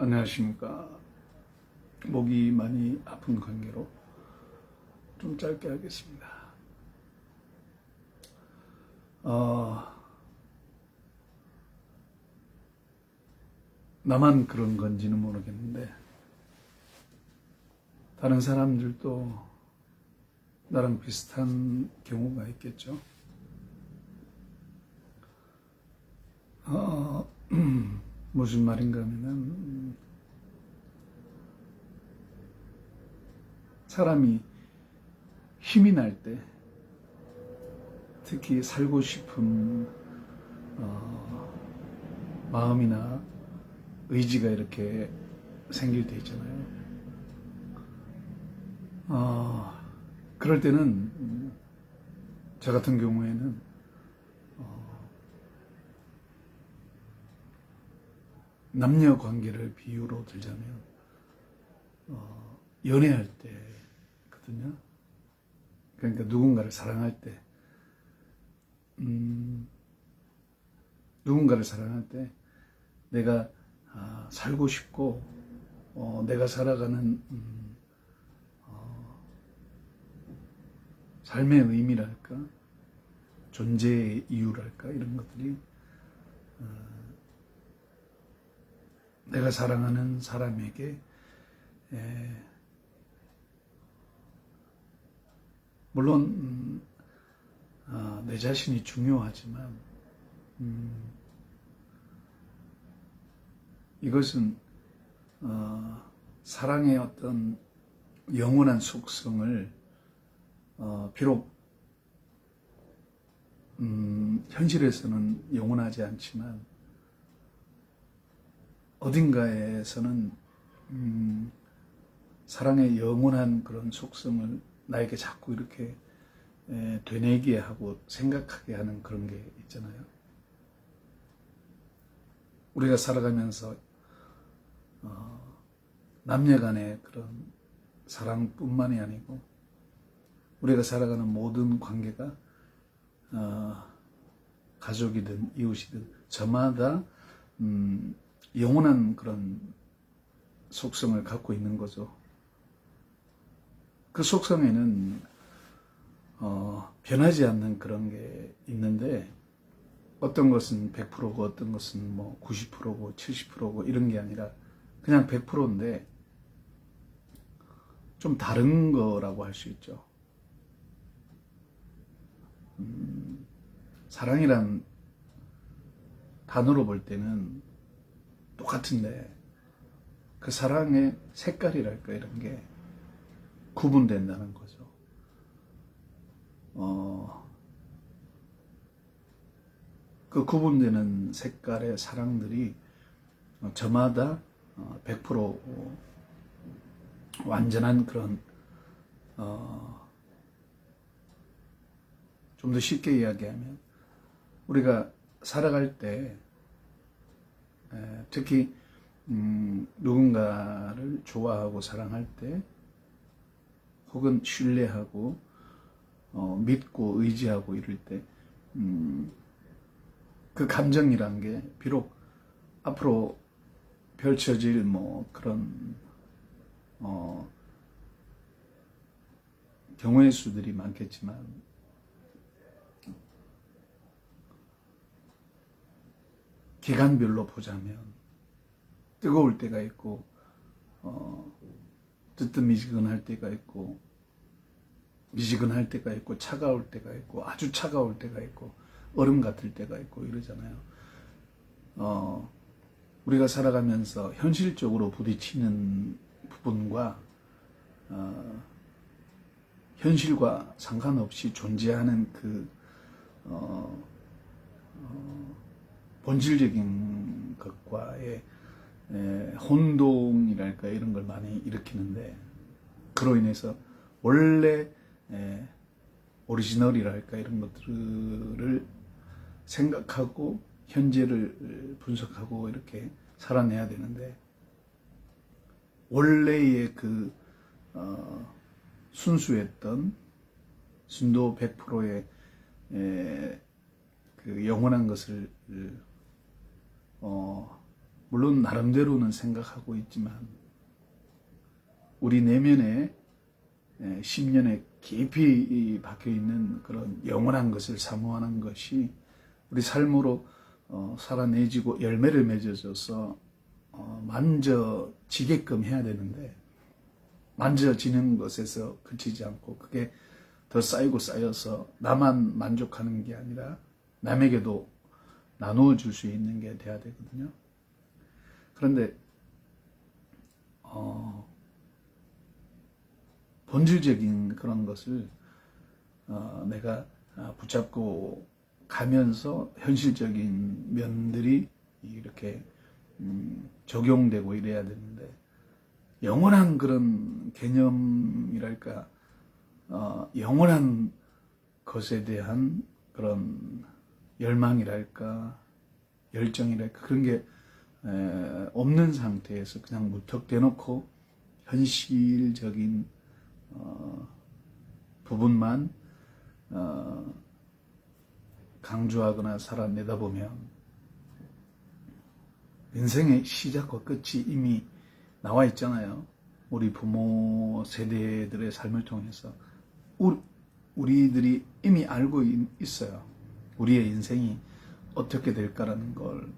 안녕하십니까. 목이 많이 아픈 관계로 좀 짧게 하겠습니다. 나만 그런 건지는 모르겠는데 다른 사람들도 나랑 비슷한 경우가 있겠죠. 무슨 말인가 하면은 사람이 힘이 날 때 특히 살고 싶은 마음이나 의지가 이렇게 생길 때 있잖아요. 그럴 때는 저 같은 경우에는 남녀 관계를 비유로 들자면 연애할 때거든요. 그러니까 누군가를 사랑할 때, 누군가를 사랑할 때 내가 살고 싶고 내가 살아가는 삶의 의미랄까, 존재의 이유랄까, 이런 것들이 내가 사랑하는 사람에게 물론 내 자신이 중요하지만 이것은 사랑의 어떤 영원한 속성을 비록 현실에서는 영원하지 않지만 어딘가에서는 사랑의 영원한 그런 속성을 나에게 자꾸 이렇게 되뇌게 하고 생각하게 하는 그런 게 있잖아요. 우리가 살아가면서 남녀 간의 그런 사랑뿐만이 아니고 우리가 살아가는 모든 관계가 가족이든 이웃이든 저마다 영원한 그런 속성을 갖고 있는 거죠. 그 속성에는 변하지 않는 그런 게 있는데 어떤 것은 100%고 어떤 것은 뭐 90%고 70%고 이런 게 아니라 그냥 100%인데 좀 다른 거라고 할 수 있죠. 사랑이란 단어로 볼 때는 똑같은데 그 사랑의 색깔이랄까 이런 게 구분된다는 거죠. 그 구분되는 색깔의 사랑들이 저마다 100% 완전한 그런 좀 더 쉽게 이야기하면 우리가 살아갈 때 특히 누군가를 좋아하고 사랑할 때 혹은 신뢰하고 믿고 의지하고 이럴 때 그 감정이란 게 비록 앞으로 펼쳐질 뭐 그런 경우의 수들이 많겠지만 기간별로 보자면 뜨거울 때가 있고 뜨뜻미지근할 때가 있고 미지근할 때가 있고 차가울 때가 있고 아주 차가울 때가 있고 얼음 같을 때가 있고 이러잖아요. 우리가 살아가면서 현실적으로 부딪히는 부분과 현실과 상관없이 존재하는 그 본질적인 것과의 혼동이랄까 이런 걸 많이 일으키는데 그로 인해서 원래 오리지널이랄까 이런 것들을 생각하고 현재를 분석하고 이렇게 살아내야 되는데 원래의 그 순수했던 순도 100%의 그 영원한 것을 물론 나름대로는 생각하고 있지만 우리 내면에 10년에 깊이 박혀있는 그런 영원한 것을 사모하는 것이 우리 삶으로 살아내지고 열매를 맺어줘서 만져지게끔 해야 되는데, 만져지는 것에서 그치지 않고 그게 더 쌓이고 쌓여서 나만 만족하는 게 아니라 남에게도 나누어 줄 수 있는 게 돼야 되거든요. 그런데 본질적인 그런 것을 내가 붙잡고 가면서 현실적인 면들이 이렇게 적용되고 이래야 되는데, 영원한 그런 개념이랄까, 영원한 것에 대한 그런 열망이랄까, 열정이랄까, 그런 게 없는 상태에서 그냥 무턱대놓고 현실적인 부분만 강조하거나 살아내다 보면 인생의 시작과 끝이 이미 나와 있잖아요. 우리 부모 세대들의 삶을 통해서 우리들이 이미 알고 있어요. 우리의 인생이 어떻게 될까라는 걸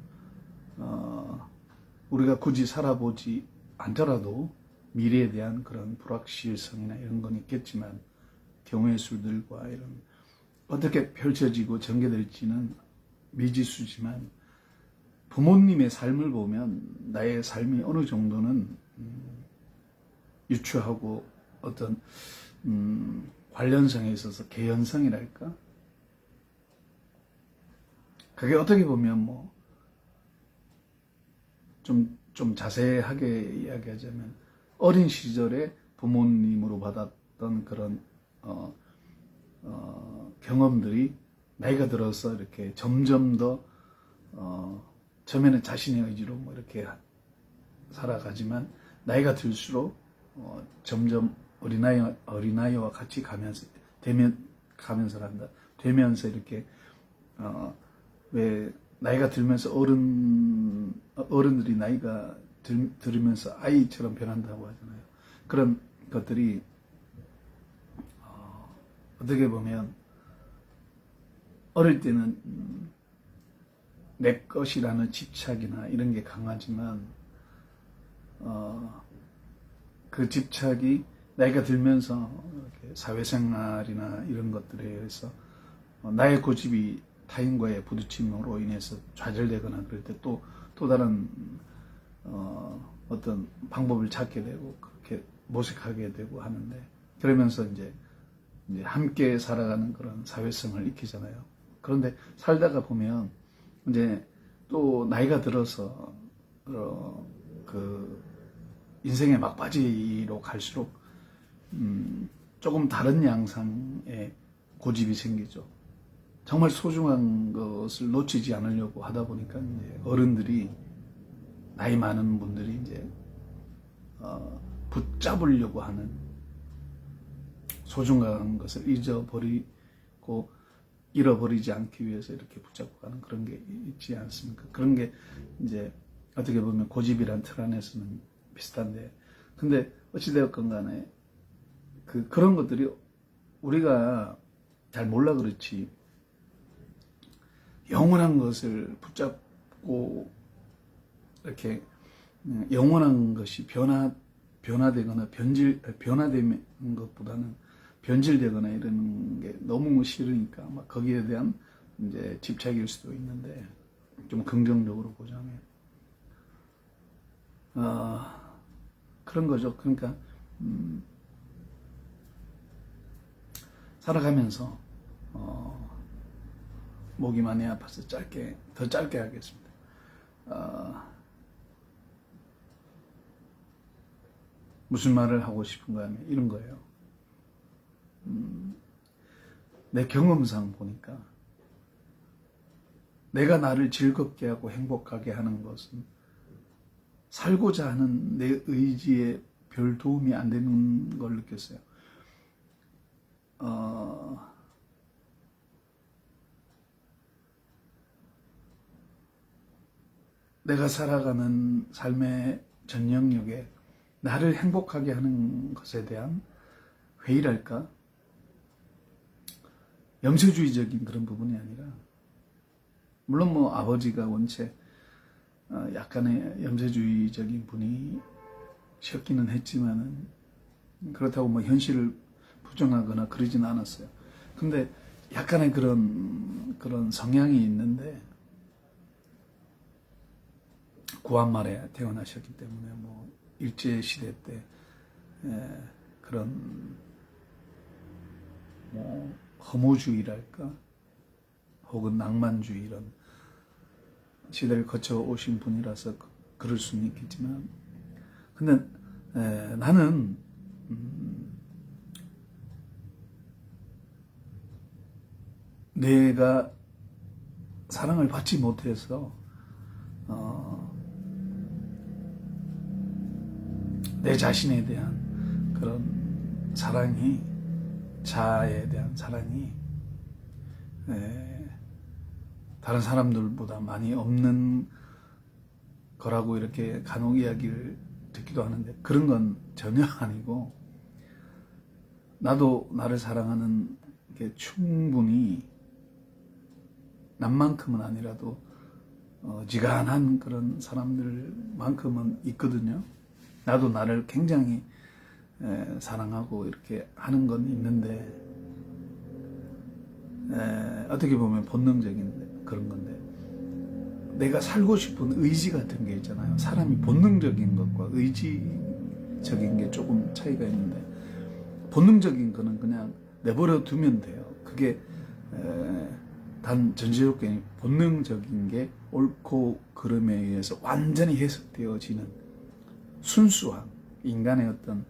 우리가 굳이 살아보지 않더라도 미래에 대한 그런 불확실성이나 이런 건 있겠지만, 경우의 수들과 이런 어떻게 펼쳐지고 전개될지는 미지수지만, 부모님의 삶을 보면 나의 삶이 어느 정도는 유추하고 어떤 관련성에 있어서 개연성이랄까, 그게 어떻게 보면 뭐 좀 자세하게 이야기하자면 어린 시절에 부모님으로 받았던 그런 경험들이 나이가 들어서 이렇게 점점 더 처음에는 자신의 의지로 뭐 이렇게 살아가지만 나이가 들수록 점점 어린아이와 같이 되면서 이렇게 왜 나이가 들면서 어른들이 나이가 들으면서 아이처럼 변한다고 하잖아요. 그런 것들이 어떻게 보면 어릴 때는 내 것이라는 집착이나 이런 게 강하지만 그 집착이 나이가 들면서 이렇게 사회생활이나 이런 것들에 의해서 나의 고집이 타인과의 부딪힘으로 인해서 좌절되거나 그럴 때 또 다른 어떤 방법을 찾게 되고 그렇게 모색하게 되고 하는데, 그러면서 이제 함께 살아가는 그런 사회성을 익히잖아요. 그런데 살다가 보면 이제 또 나이가 들어서 그 인생의 막바지로 갈수록 조금 다른 양상의 고집이 생기죠. 정말 소중한 것을 놓치지 않으려고 하다 보니까 이제 어른들이, 나이 많은 분들이 이제 붙잡으려고 하는, 소중한 것을 잃어버리지 않기 위해서 이렇게 붙잡고 가는 그런 게 있지 않습니까? 그런 게 이제 어떻게 보면 고집이란 틀 안에서는 비슷한데, 근데 어찌되었건 간에 그런 것들이 우리가 잘 몰라 그렇지, 영원한 것을 붙잡고 이렇게 영원한 것이 변화되거나 변화되는 것보다는 변질되거나 이러는 게 너무 싫으니까 막 거기에 대한 이제 집착일 수도 있는데, 좀 긍정적으로 보자면 그런 거죠. 그러니까 살아가면서 목이 많이 아파서 더 짧게 하겠습니다. 무슨 말을 하고 싶은가 하면 이런 거예요. 내 경험상 보니까 내가 나를 즐겁게 하고 행복하게 하는 것은 살고자 하는 내 의지에 별 도움이 안 되는 걸 느꼈어요. 내가 살아가는 삶의 전 영역에 나를 행복하게 하는 것에 대한 회의랄까? 염세주의적인 그런 부분이 아니라, 물론 뭐 아버지가 원체 약간의 염세주의적인 분이셨기는 했지만은, 그렇다고 뭐 현실을 부정하거나 그러진 않았어요. 근데 약간의 그런 성향이 있는데, 구한말에 태어나셨기 때문에 뭐 일제시대 때 그런 뭐 허무주의랄까 혹은 낭만주의 이런 시대를 거쳐 오신 분이라서 그럴 수는 있겠지만, 근데 나는 내가 사랑을 받지 못해서 내 자신에 대한 그런 사랑이, 자아에 대한 사랑이 다른 사람들보다 많이 없는 거라고 이렇게 간혹 이야기를 듣기도 하는데, 그런 건 전혀 아니고, 나도 나를 사랑하는 게 충분히 남만큼은 아니라도 지간한 그런 사람들만큼은 있거든요. 나도 나를 굉장히 사랑하고 이렇게 하는 건 있는데, 어떻게 보면 본능적인 그런 건데, 내가 살고 싶은 의지 같은 게 있잖아요. 사람이 본능적인 것과 의지적인 게 조금 차이가 있는데, 본능적인 거는 그냥 내버려 두면 돼요. 그게 단 전제조건이 본능적인 게 옳고 그름에 의해서 완전히 해석되어지는 순수한 인간의 어떤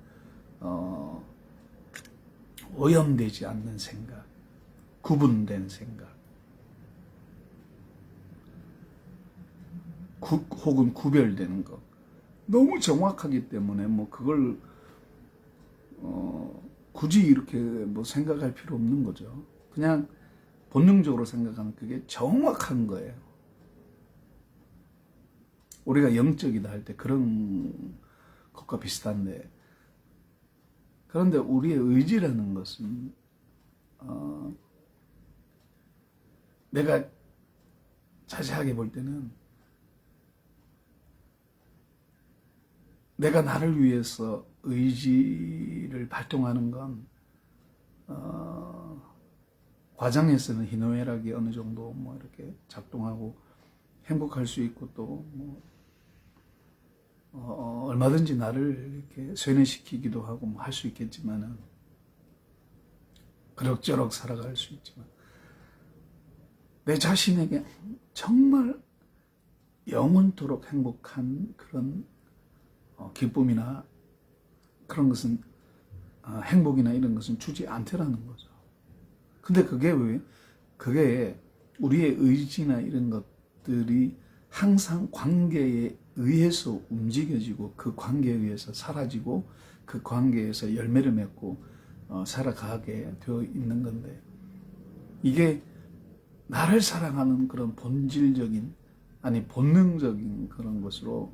오염되지 않는 생각, 구분된 생각, 혹은 구별되는 것, 너무 정확하기 때문에 뭐 그걸 굳이 이렇게 뭐 생각할 필요 없는 거죠. 그냥 본능적으로 생각하는 그게 정확한 거예요. 우리가 영적이다 할 때 그런 것과 비슷한데, 그런데 우리의 의지라는 것은 내가 자세하게 볼 때는 내가 나를 위해서 의지를 발동하는 건 과정에서는 희노애락이 어느 정도 뭐 이렇게 작동하고 행복할 수 있고, 또 뭐 얼마든지 나를 이렇게 쇠뇌시키기도 하고 뭐 할 수 있겠지만은, 그럭저럭 살아갈 수 있지만, 내 자신에게 정말 영원토록 행복한 그런 기쁨이나 그런 것은, 행복이나 이런 것은 주지 않더라는 거죠. 근데 그게 우리의 의지나 이런 것들이 항상 관계에 의해서 움직여지고, 그 관계에 의해서 사라지고, 그 관계에서 열매를 맺고 살아가게 되어 있는 건데, 이게 나를 사랑하는 그런 본질적인, 아니 본능적인 그런 것으로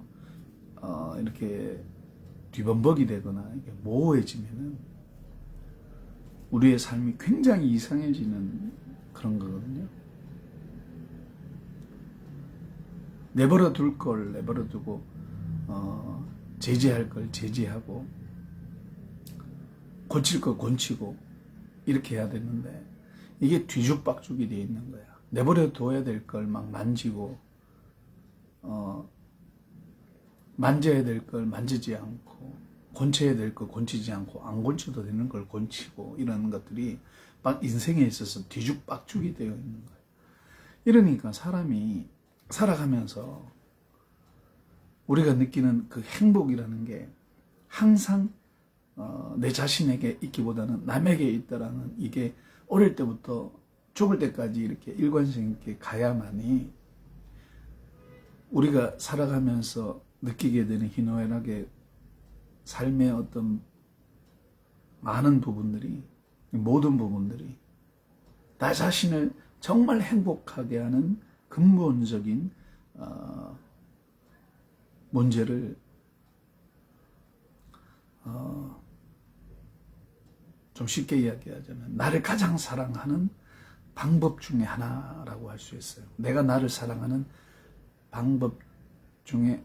이렇게 뒤범벅이 되거나 이게 모호해지면은 우리의 삶이 굉장히 이상해지는 그런 거거든요. 내버려 둘 걸 내버려 두고, 제지할 걸 제지하고, 고칠 걸 고치고, 이렇게 해야 되는데, 이게 뒤죽박죽이 되어 있는 거야. 내버려 둬야 될 걸 막 만지고, 만져야 될 걸 만지지 않고, 곤쳐야 될 걸 곤치지 않고, 안 곤쳐도 되는 걸 곤치고, 이런 것들이 막 인생에 있어서 뒤죽박죽이 되어 있는 거예요. 이러니까 사람이 살아가면서 우리가 느끼는 그 행복이라는 게 항상 내 자신에게 있기보다는 남에게 있다라는, 이게 어릴 때부터 죽을 때까지 이렇게 일관성 있게 가야만이 우리가 살아가면서 느끼게 되는 희노애락의 삶의 어떤 많은 부분들이, 모든 부분들이 나 자신을 정말 행복하게 하는 근본적인 문제를 좀 쉽게 이야기하자면 나를 가장 사랑하는 방법 중에 하나라고 할 수 있어요. 내가 나를 사랑하는 방법 중에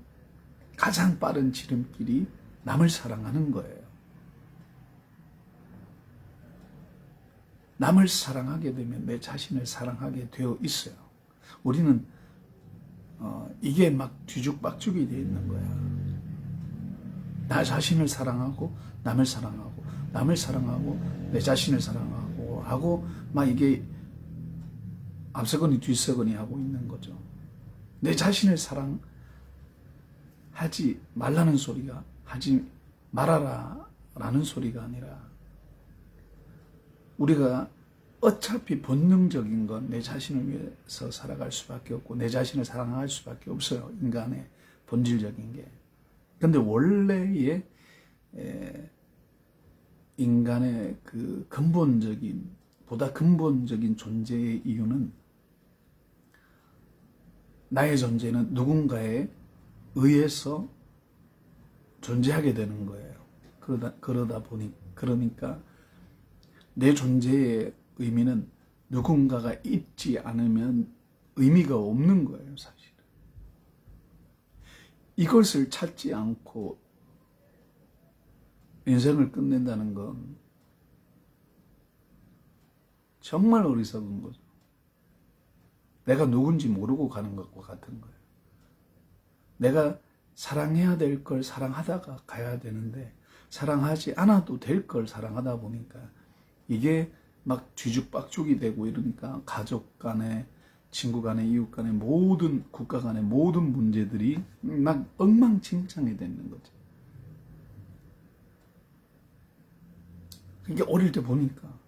가장 빠른 지름길이 남을 사랑하는 거예요. 남을 사랑하게 되면 내 자신을 사랑하게 되어 있어요. 우리는 이게 막 뒤죽박죽이 되어 있는 거야. 나 자신을 사랑하고 남을 사랑하고 남을 사랑하고 내 자신을 사랑하고 하고 막 이게 앞서거니 뒤서거니 하고 있는 거죠. 내 자신을 사랑하지 말라는 소리가 하지 말아라 라는 소리가 아니라 우리가 어차피 본능적인 건 내 자신을 위해서 살아갈 수밖에 없고 내 자신을 사랑할 수밖에 없어요. 인간의 본질적인 게. 근데 원래의 인간의 그 보다 근본적인 존재의 이유는 나의 존재는 누군가에 의해서 존재하게 되는 거예요. 그러니까 내 존재의 의미는 누군가가 있지 않으면 의미가 없는 거예요, 사실은. 이것을 찾지 않고 인생을 끝낸다는 건 정말 어리석은 거죠. 내가 누군지 모르고 가는 것과 같은 거예요. 내가 사랑해야 될 걸 사랑하다가 가야 되는데 사랑하지 않아도 될 걸 사랑하다 보니까 이게 막 뒤죽박죽이 되고 이러니까 가족 간에 친구 간에 이웃 간에 모든 국가 간의 모든 문제들이 막 엉망진창이 되는 거죠. 이게 어릴 때 보니까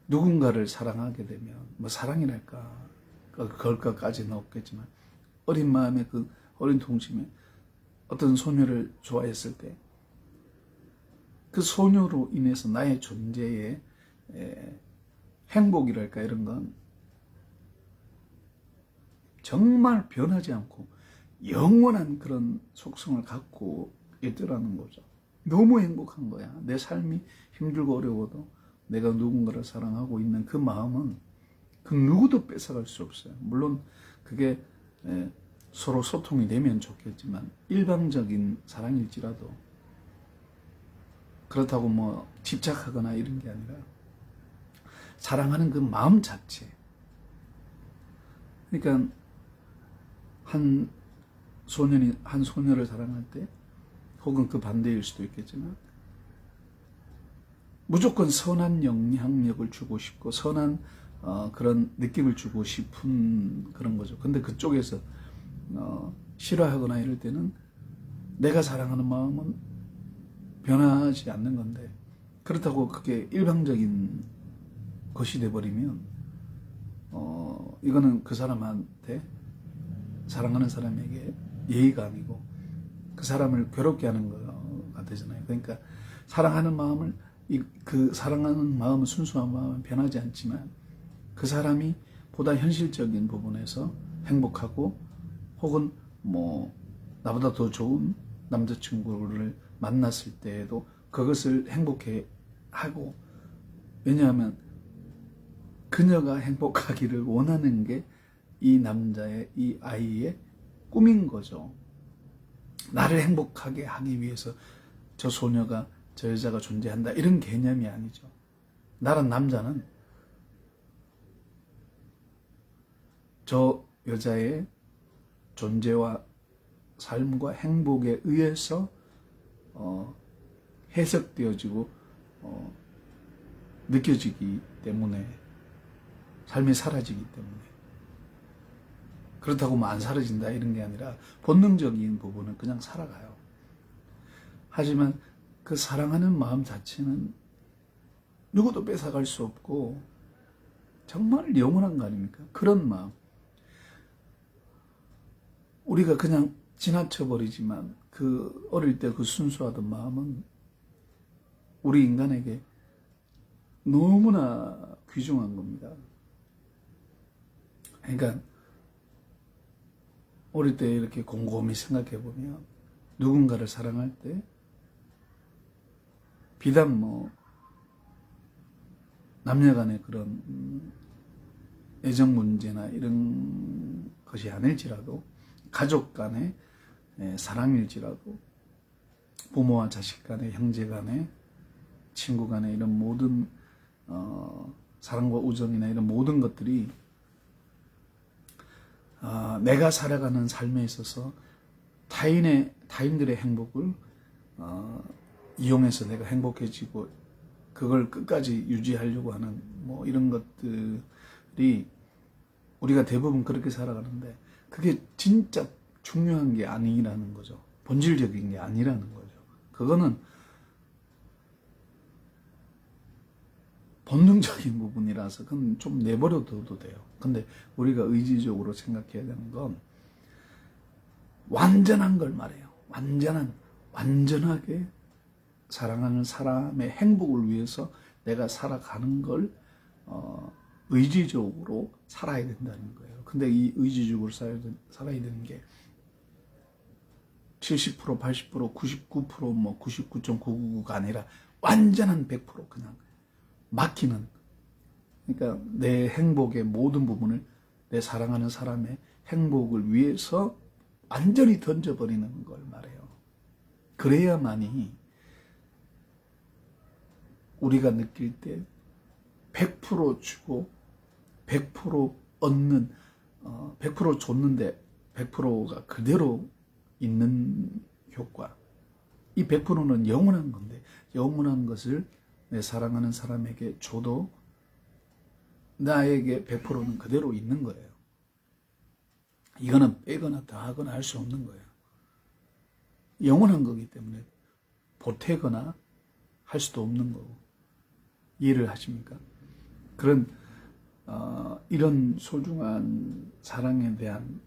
누군가를 사랑하게 되면 뭐 사랑이랄까 그럴 것까지는 없겠지만 어린 마음에 그 어린 동심에 어떤 소녀를 좋아했을 때 그 소녀로 인해서 나의 존재의 행복이랄까 이런 건 정말 변하지 않고 영원한 그런 속성을 갖고 있더라는 거죠. 너무 행복한 거야. 내 삶이 힘들고 어려워도 내가 누군가를 사랑하고 있는 그 마음은 그 누구도 뺏어갈 수 없어요. 물론 그게 서로 소통이 되면 좋겠지만 일방적인 사랑일지라도 그렇다고 뭐 집착하거나 이런 게 아니라 사랑하는 그 마음 자체. 그러니까 한 소년이 한 소녀를 사랑할 때 혹은 그 반대일 수도 있겠지만 무조건 선한 영향력을 주고 싶고 선한 그런 느낌을 주고 싶은 그런 거죠. 근데 그쪽에서 싫어하거나 이럴 때는 내가 사랑하는 마음은 변하지 않는 건데 그렇다고 그게 일방적인 것이 돼버리면 이거는 그 사람한테 사랑하는 사람에게 예의가 아니고 그 사람을 괴롭게 하는 거가 되잖아요. 그러니까 사랑하는 마음을 그 사랑하는 마음은 순수한 마음은 변하지 않지만 그 사람이 보다 현실적인 부분에서 행복하고 혹은 뭐 나보다 더 좋은 남자친구를 만났을 때에도 그것을 행복해 하고 왜냐하면 그녀가 행복하기를 원하는 게 이 남자의 이 아이의 꿈인 거죠. 나를 행복하게 하기 위해서 저 소녀가 저 여자가 존재한다 이런 개념이 아니죠. 나란 남자는 저 여자의 존재와 삶과 행복에 의해서 해석되어지고 느껴지기 때문에 삶이 사라지기 때문에 그렇다고 뭐 안 사라진다 이런 게 아니라 본능적인 부분은 그냥 살아가요. 하지만 그 사랑하는 마음 자체는 누구도 뺏어갈 수 없고 정말 영원한 거 아닙니까? 그런 마음. 우리가 그냥 지나쳐버리지만 그 어릴 때 그 순수하던 마음은 우리 인간에게 너무나 귀중한 겁니다. 그러니까 어릴 때 이렇게 곰곰이 생각해 보면 누군가를 사랑할 때 비단 뭐 남녀 간의 그런 애정 문제나 이런 것이 아닐지라도 가족 간의 사랑일지라도 부모와 자식 간의 형제 간의 친구 간의 이런 모든 사랑과 우정이나 이런 모든 것들이 내가 살아가는 삶에 있어서 타인들의 행복을 이용해서 내가 행복해지고 그걸 끝까지 유지하려고 하는 뭐 이런 것들이 우리가 대부분 그렇게 살아가는데 그게 진짜 중요한 게 아니라는 거죠. 본질적인 게 아니라는 거죠. 그거는 본능적인 부분이라서 그건 좀 내버려둬도 돼요. 근데 우리가 의지적으로 생각해야 되는 건 완전한 걸 말해요. 완전하게 사랑하는 사람의 행복을 위해서 내가 살아가는 걸 의지적으로 살아야 된다는 거예요. 근데 이 의지적으로 살아야 되는 게 70%, 80%, 99%, 뭐 99.999가 아니라 완전한 100% 그냥 맡기는, 그러니까 내 행복의 모든 부분을 내 사랑하는 사람의 행복을 위해서 완전히 던져버리는 걸 말해요. 그래야만이 우리가 느낄 때 100% 주고 100% 얻는 100% 줬는데 100%가 그대로 있는 효과. 이 100%는 영원한 건데 영원한 것을 내 사랑하는 사람에게 줘도 나에게 100%는 그대로 있는 거예요. 이거는 빼거나 더하거나 할 수 없는 거예요. 영원한 거기 때문에 보태거나 할 수도 없는 거고. 이해를 하십니까? 그런 이런 소중한 사랑에 대한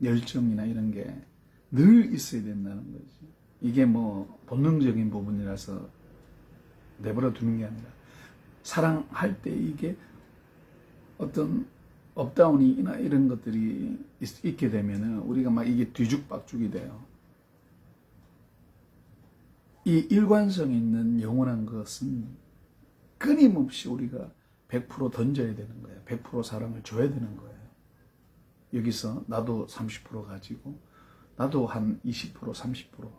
열정이나 이런 게 늘 있어야 된다는 거지. 이게 뭐 본능적인 부분이라서 내버려 두는 게 아니라 사랑할 때 이게 어떤 업다운이나 이런 것들이 있게 되면은 우리가 막 이게 뒤죽박죽이 돼요. 이 일관성 있는 영원한 것은 끊임없이 우리가 100% 던져야 되는 거예요. 100% 사랑을 줘야 되는 거예요. 여기서 나도 30% 가지고 나도 한 20%, 30%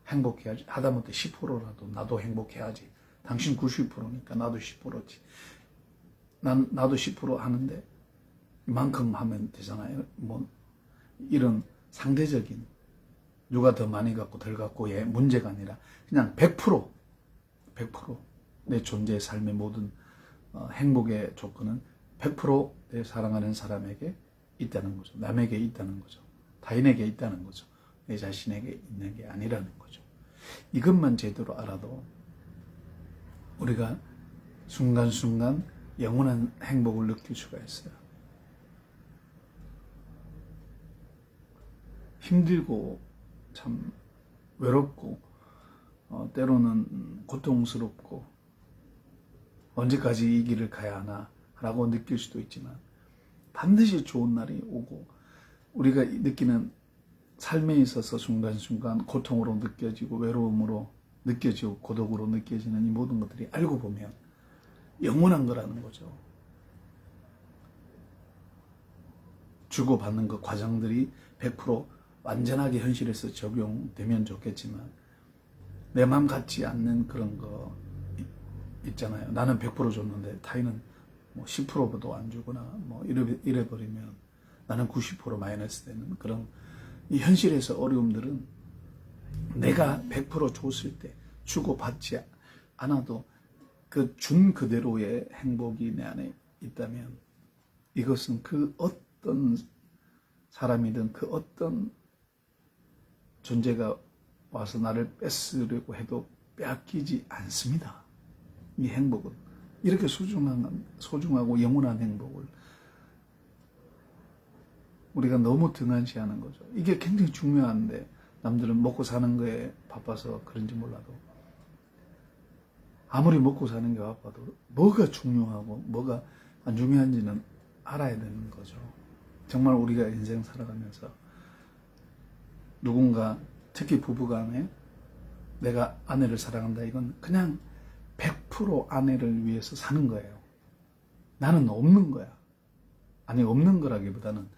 행복해야지. 하다못해 10%라도 나도 행복해야지. 당신 90%니까 나도 10%지. 나도 10% 하는데 이만큼 하면 되잖아요. 뭐 이런 상대적인 누가 더 많이 갖고 덜 갖고의 문제가 아니라 그냥 100%, 100%내 존재의 삶의 모든 행복의 조건은 100%내 사랑하는 사람에게 있다는 거죠. 남에게 있다는 거죠. 타인에게 있다는 거죠. 내 자신에게 있는 게 아니라는 거죠. 이것만 제대로 알아도 우리가 순간순간 영원한 행복을 느낄 수가 있어요. 힘들고 참 외롭고 때로는 고통스럽고 언제까지 이 길을 가야 하나 라고 느낄 수도 있지만 반드시 좋은 날이 오고 우리가 느끼는 삶에 있어서 순간순간 고통으로 느껴지고 외로움으로 느껴지고 고독으로 느껴지는 이 모든 것들이 알고 보면 영원한 거라는 거죠. 주고받는 그 과정들이 100% 완전하게 현실에서 적용되면 좋겠지만 내 맘 같지 않는 그런 거 있잖아요. 나는 100% 줬는데 타인은 뭐 10%도 안 주거나 뭐 이래 버리면 나는 90% 마이너스 되는 그런 이 현실에서 어려움들은 내가 100% 줬을 때 주고받지 않아도 그 준 그대로의 행복이 내 안에 있다면 이것은 그 어떤 사람이든 그 어떤 존재가 와서 나를 뺏으려고 해도 빼앗기지 않습니다. 이 행복은 이렇게 소중하고 영원한 행복을 우리가 너무 등한시하는 거죠. 이게 굉장히 중요한데 남들은 먹고 사는 거에 바빠서 그런지 몰라도 아무리 먹고 사는 게 바빠도 뭐가 중요하고 뭐가 안 중요한지는 알아야 되는 거죠. 정말 우리가 인생 살아가면서 누군가, 특히 부부간에 내가 아내를 사랑한다, 이건 그냥 100% 아내를 위해서 사는 거예요. 나는 없는 거야. 아니, 없는 거라기보다는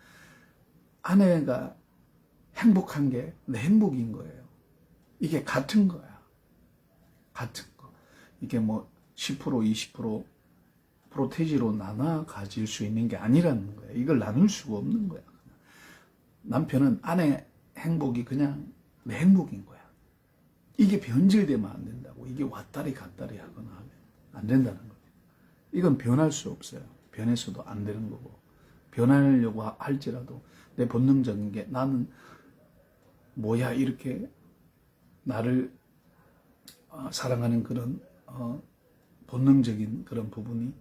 아내가 행복한 게 내 행복인 거예요. 이게 같은 거야. 같은 거. 이게 뭐 10%, 20% 프로테지로 나눠 가질 수 있는 게 아니라는 거예요. 이걸 나눌 수가 없는 거야. 남편은 아내 행복이 그냥 내 행복인 거야. 이게 변질되면 안 된다고. 이게 왔다리 갔다리 하거나 하면 안 된다는 거예요. 이건 변할 수 없어요. 변해서도 안 되는 거고. 변하려고 할지라도 내 본능적인 게, 나는 뭐야, 이렇게 나를 사랑하는 그런 본능적인 그런 부분이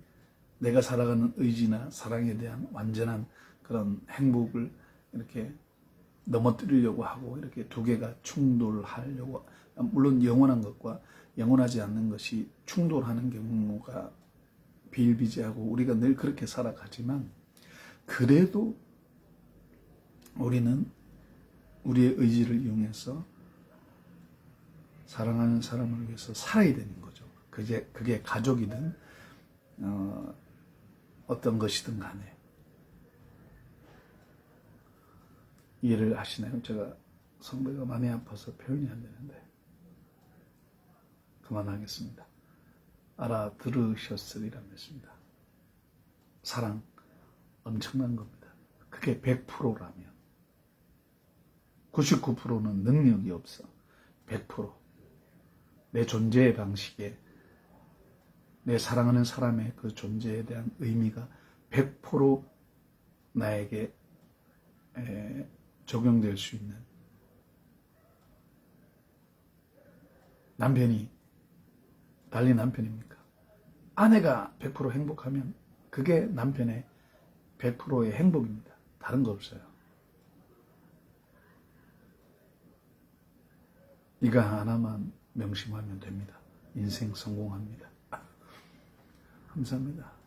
내가 살아가는 의지나 사랑에 대한 완전한 그런 행복을 이렇게 넘어뜨리려고 하고, 이렇게 두 개가 충돌하려고, 물론 영원한 것과 영원하지 않는 것이 충돌하는 경우가 비일비재하고 우리가 늘 그렇게 살아가지만, 그래도 우리는 우리의 의지를 이용해서 사랑하는 사람을 위해서 살아야 되는 거죠. 그게 가족이든 어떤 것이든 간에. 이해를 하시나요? 제가 성배가 많이 아파서 표현이 안 되는데 그만하겠습니다. 알아들으셨으리라 믿습니다. 사랑 엄청난 겁니다. 그게 100%라면 99%는 능력이 없어. 100% 내 존재의 방식에, 내 사랑하는 사람의 그 존재에 대한 의미가 100% 나에게 적용될 수 있는, 남편이 달리 남편입니까? 아내가 100% 행복하면 그게 남편의 100%의 행복입니다. 다른 거 없어요. 이거 하나만 명심하면 됩니다. 인생 성공합니다. 감사합니다.